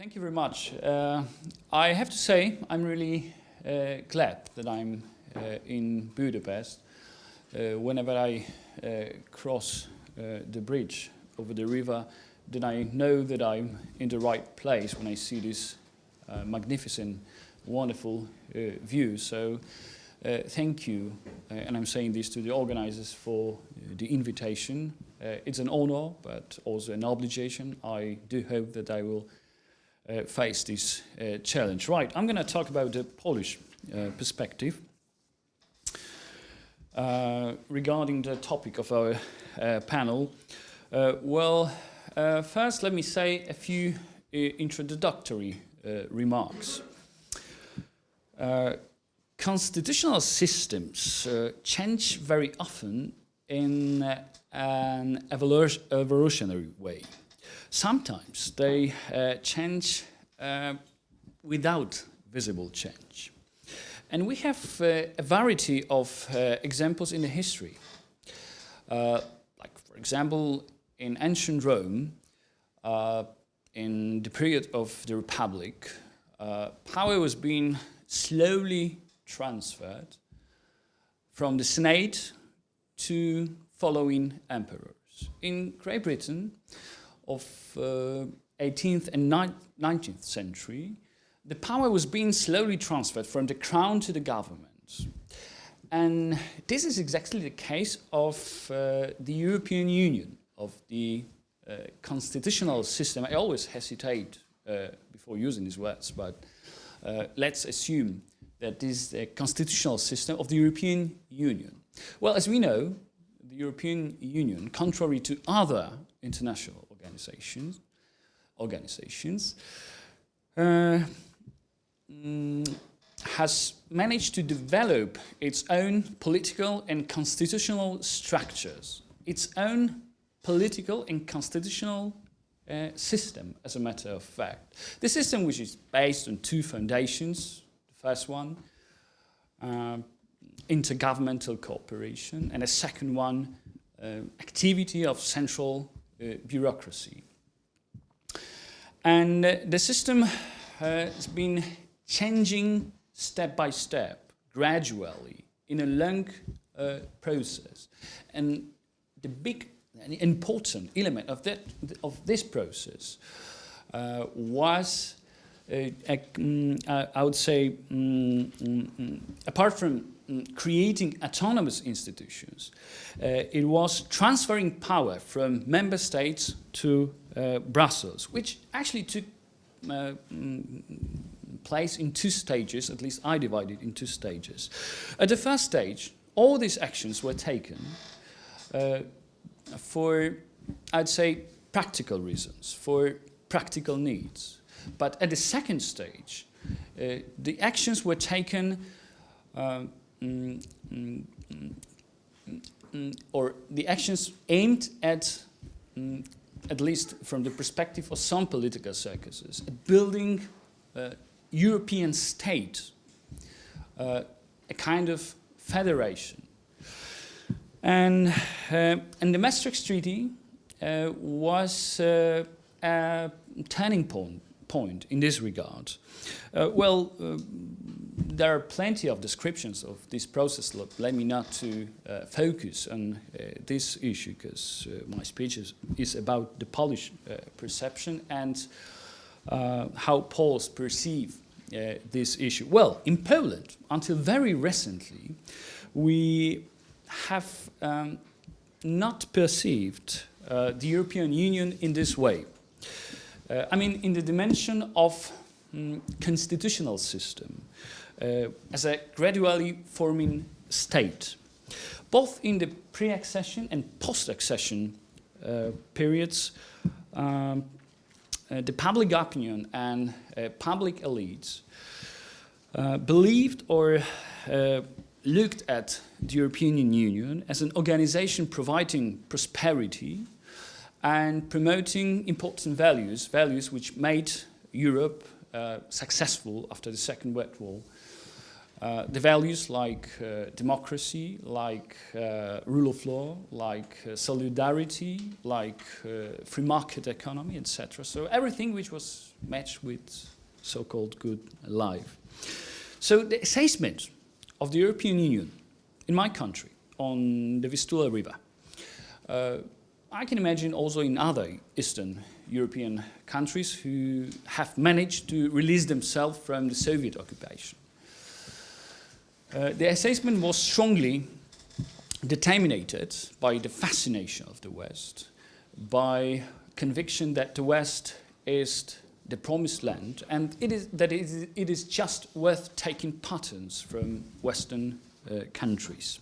Thank you very much. I have to say I'm really glad that I'm in Budapest. Whenever I cross the bridge over the river, then I know that I'm in the right place when I see this magnificent, wonderful view. So thank you, and I'm saying this to the organizers for the invitation. It's an honor, but also an obligation. I do hope that I will face this challenge. Right, I'm going to talk about the Polish perspective regarding the topic of our panel. First let me say a few introductory remarks. Constitutional systems change very often in an evolutionary way. Sometimes they change without visible change. And we have a variety of examples in the history. Like, for example, in ancient Rome, in the period of the Republic, power was being slowly transferred from the Senate to following emperors. In Great Britain, of 18th and 19th century, the power was being slowly transferred from the crown to the government. And this is exactly the case of the European Union, of the constitutional system. I always hesitate before using these words, but let's assume that this is the constitutional system of the European Union. Well, as we know, the European Union, contrary to other international organizations has managed to develop its own political and constitutional structures, its own political and constitutional system, as a matter of fact. The system, which is based on two foundations, the first one, intergovernmental cooperation, and a second one, activity of central bureaucracy. And the system has been changing step by step, gradually, in a long process. And the big and important element of this process was, I would say, apart from creating autonomous institutions, it was transferring power from member states to Brussels, which actually took place in two stages. At least I divided in two stages. At the first stage, all these actions were taken for, I'd say, practical reasons, for practical needs. But at the second stage, the actions were taken or the actions aimed at least from the perspective of some political circuses, at building a European state, a kind of federation. And the Maastricht Treaty was a turning point in this regard. There are plenty of descriptions of this process. Let me not to focus on this issue, because my speech is about the Polish perception and how Poles perceive this issue. Well, in Poland, until very recently, we have not perceived the European Union in this way. I mean, in the dimension of constitutional system, as a gradually forming state, both in the pre-accession and post-accession periods. The public opinion and public elites believed or looked at the European Union as an organization providing prosperity and promoting important values which made Europe successful after the Second World War, The values like democracy, like rule of law, like solidarity, like free market economy, etc. So everything which was matched with so-called good life. So the assessment of the European Union in my country on the Vistula River, I can imagine also in other Eastern European countries who have managed to release themselves from the Soviet occupation. The assessment was strongly determined by the fascination of the West, by conviction that the West is the promised land, and it is just worth taking patterns from Western countries.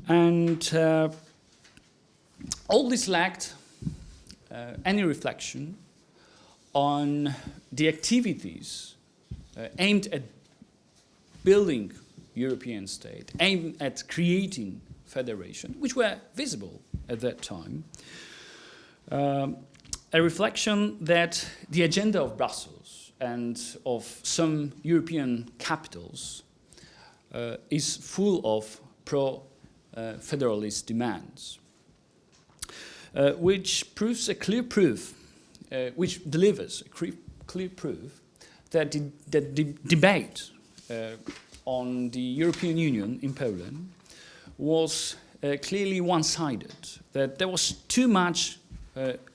And all this lacked any reflection on the activities aimed at building European state, aimed at creating federation, which were visible at that time. A reflection that the agenda of Brussels and of some European capitals is full of pro-federalist demands, which proves a clear proof, which delivers a clear proof that the debate on the European Union in Poland was clearly one-sided, that there was too much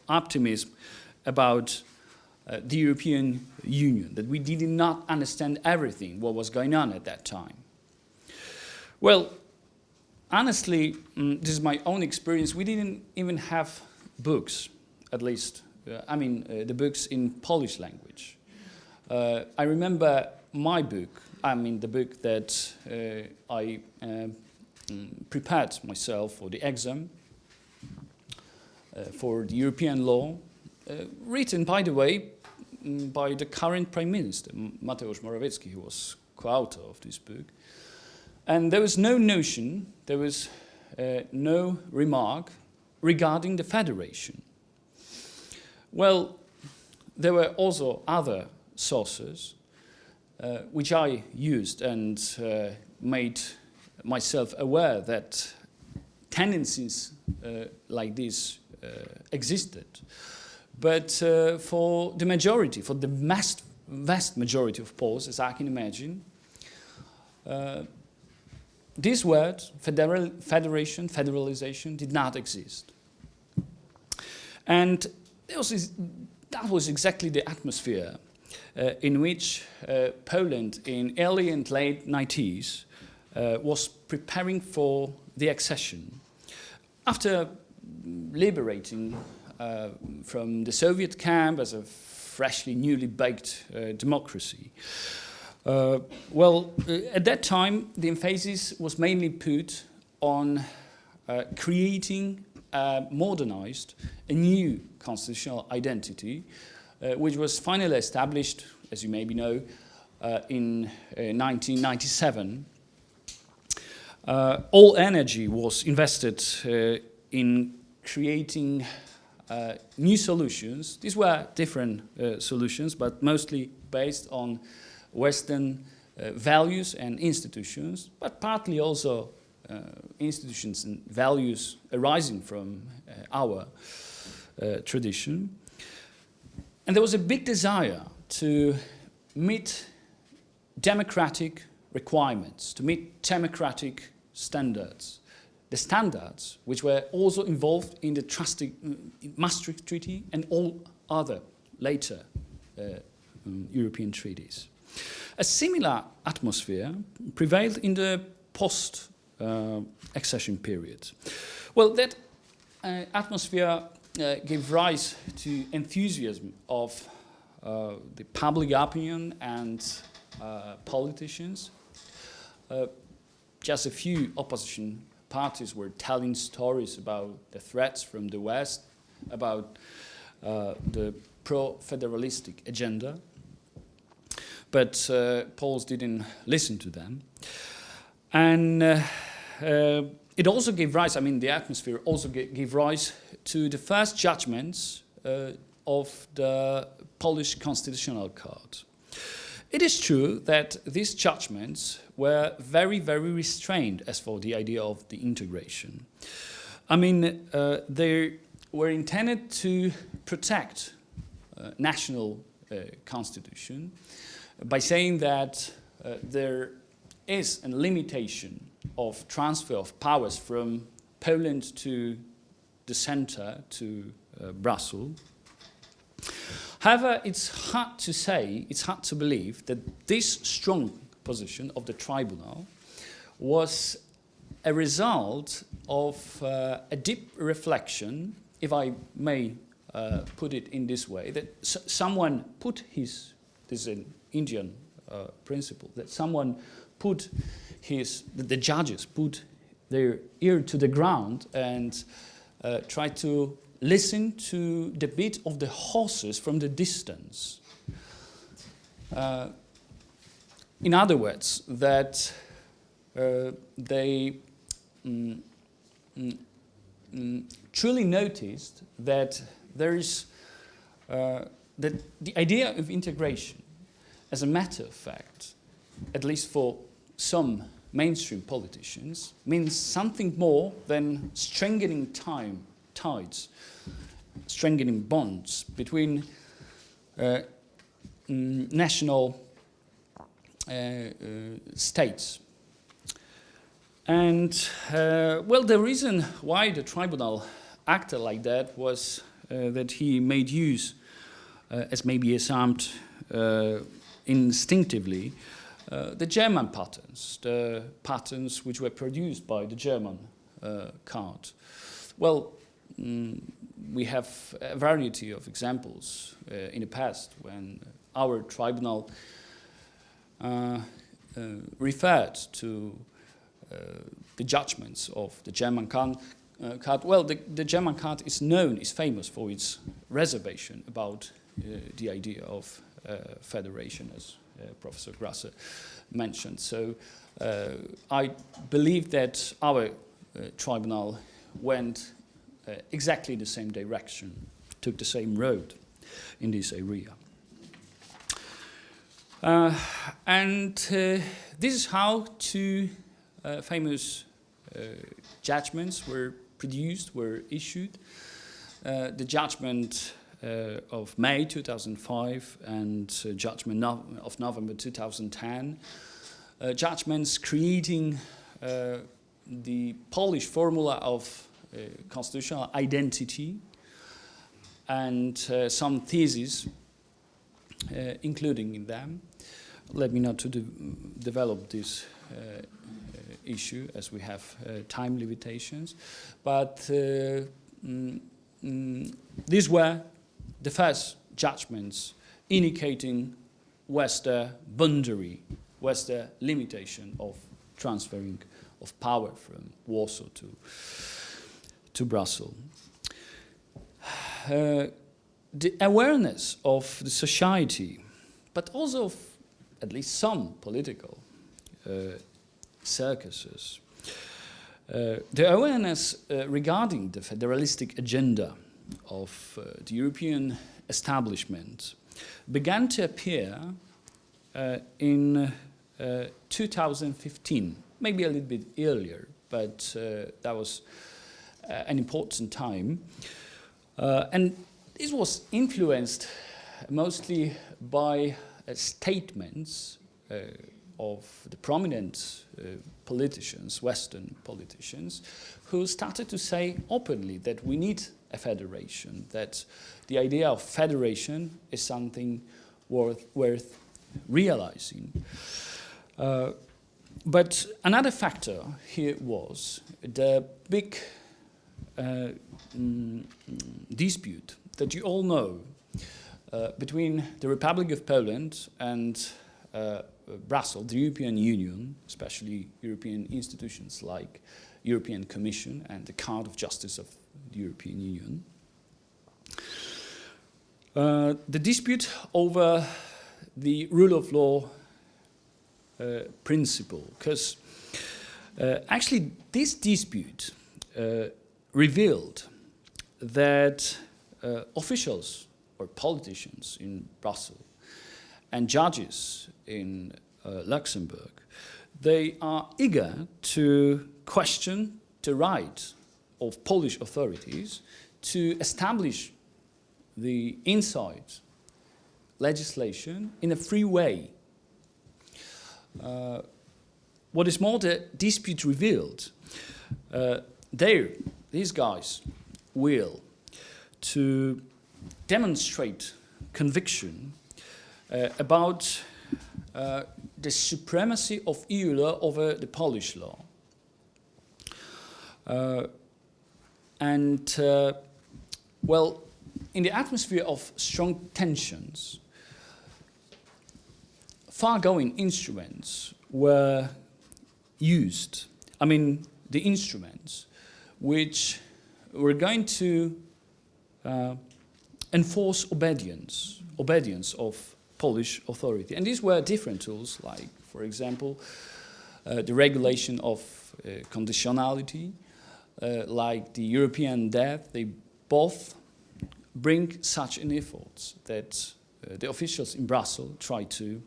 optimism about the European Union, that we did not understand everything what was going on at that time. Well, honestly, this is my own experience. We didn't even have books, at least, the books in Polish language. I remember my book, the book that I prepared myself for the exam for the European law, written, by the way, by the current Prime Minister, Mateusz Morawiecki, who was co-author of this book. And there was no notion, there was no remark regarding the federation. Well, there were also other sources which I used and made myself aware that tendencies like this existed. But for the majority, for the vast majority of Poles, as I can imagine, this word, federation, federalization, did not exist. And that was exactly the atmosphere in which Poland in early and late 90s was preparing for the accession. After liberating from the Soviet camp as a freshly, newly baked democracy, at that time, the emphasis was mainly put on creating a modernized, a new constitutional identity, which was finally established, as you maybe know, in 1997. All energy was invested in creating new solutions. These were different solutions, but mostly based on Western values and institutions, but partly also institutions and values arising from our tradition. And there was a big desire to meet democratic requirements, to meet democratic standards. The standards which were also involved in the Maastricht Treaty and all other later European treaties. A similar atmosphere prevailed in the post-accession period. Well, that atmosphere gave rise to enthusiasm of the public opinion and politicians. Just a few opposition parties were telling stories about the threats from the West, about the pro-federalistic agenda. But Poles didn't listen to them. And it also gave rise, the atmosphere also gave rise to the first judgments of the Polish Constitutional Court. It is true that these judgments were very, very restrained as for the idea of the integration. I mean, they were intended to protect national constitution by saying that there is a limitation of transfer of powers from Poland to the center, to Brussels. However, it's hard to say, it's hard to believe that this strong position of the tribunal was a result of a deep reflection, if I may put it in this way, that someone put his, this is an Indian principle, that someone put the judges put their ear to the ground and tried to listen to the beat of the horses from the distance. In other words, that they truly noticed that there is that the idea of integration, as a matter of fact, at least for some mainstream politicians, means something more than strengthening tides, strengthening bonds between national states. And, well, the reason why the tribunal acted like that was that he made use, as maybe assumed instinctively, the German patterns, the patterns which were produced by the German court. Well, we have a variety of examples in the past when our tribunal referred to the judgments of the German court. Well, the German court is known, is famous for its reservation about the idea of federation, as Professor Grasser mentioned. So I believe that our tribunal went exactly the same direction, took the same road in this area. And this is how two famous judgments were produced, were issued. The judgment of May 2005 and judgment of November 2010. Judgments creating the Polish formula of constitutional identity and some theses including in them. Let me not to develop this issue as we have time limitations, but these were the first judgments indicating where's the boundary, where's the limitation of transferring of power from Warsaw to Brussels. The awareness of the society, but also of at least some political circuses, the awareness regarding the federalistic agenda of the European establishment began to appear in 2015, maybe a little bit earlier, but that was an important time. And this was influenced mostly by statements of the prominent politicians, Western politicians, who started to say openly that we need a federation, that the idea of federation is something worth realizing. But another factor here was the big dispute that you all know between the Republic of Poland and Brussels, the European Union, especially European institutions like European Commission and the Court of Justice of the European Union. The dispute over the rule of law principle, because actually this dispute revealed that officials or politicians in Brussels and judges in Luxembourg, they are eager to question the right of Polish authorities to establish the inside legislation in a free way. What is more, the dispute revealed, these guys will to demonstrate conviction about the supremacy of EU law over the Polish law. Well, in the atmosphere of strong tensions, far-going instruments were used. I mean, the instruments which were going to enforce obedience of Polish authority. And these were different tools, like, for example, the regulation of conditionality, like the European debt. They both bring such an effort that the officials in Brussels try to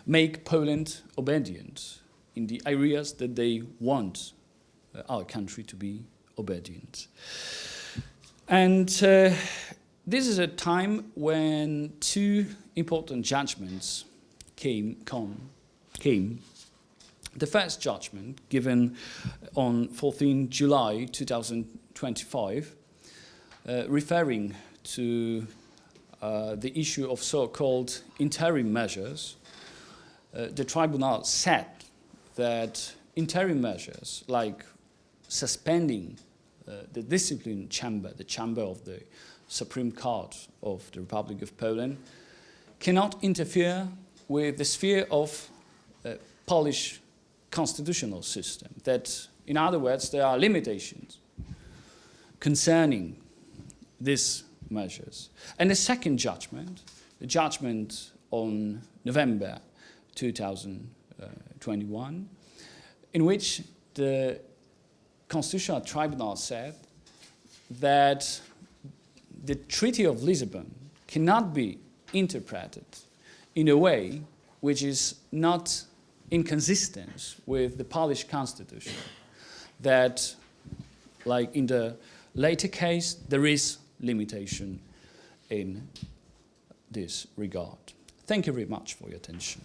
make Poland obedient in the areas that they want our country to be obedient. And this is a time when two important judgments came. The first judgment, given on 14 July 2025, referring to the issue of so-called interim measures, the tribunal said that interim measures, like suspending the discipline chamber, the chamber of the Supreme Court of the Republic of Poland, cannot interfere with the sphere of Polish constitutional system. That, in other words, there are limitations concerning these measures. And the second judgment, the judgment on November 2021, in which the Constitutional Tribunal said that the Treaty of Lisbon cannot be interpreted in a way which is not inconsistent with the Polish constitution. That, like in the later case, there is limitation in this regard. Thank you very much for your attention.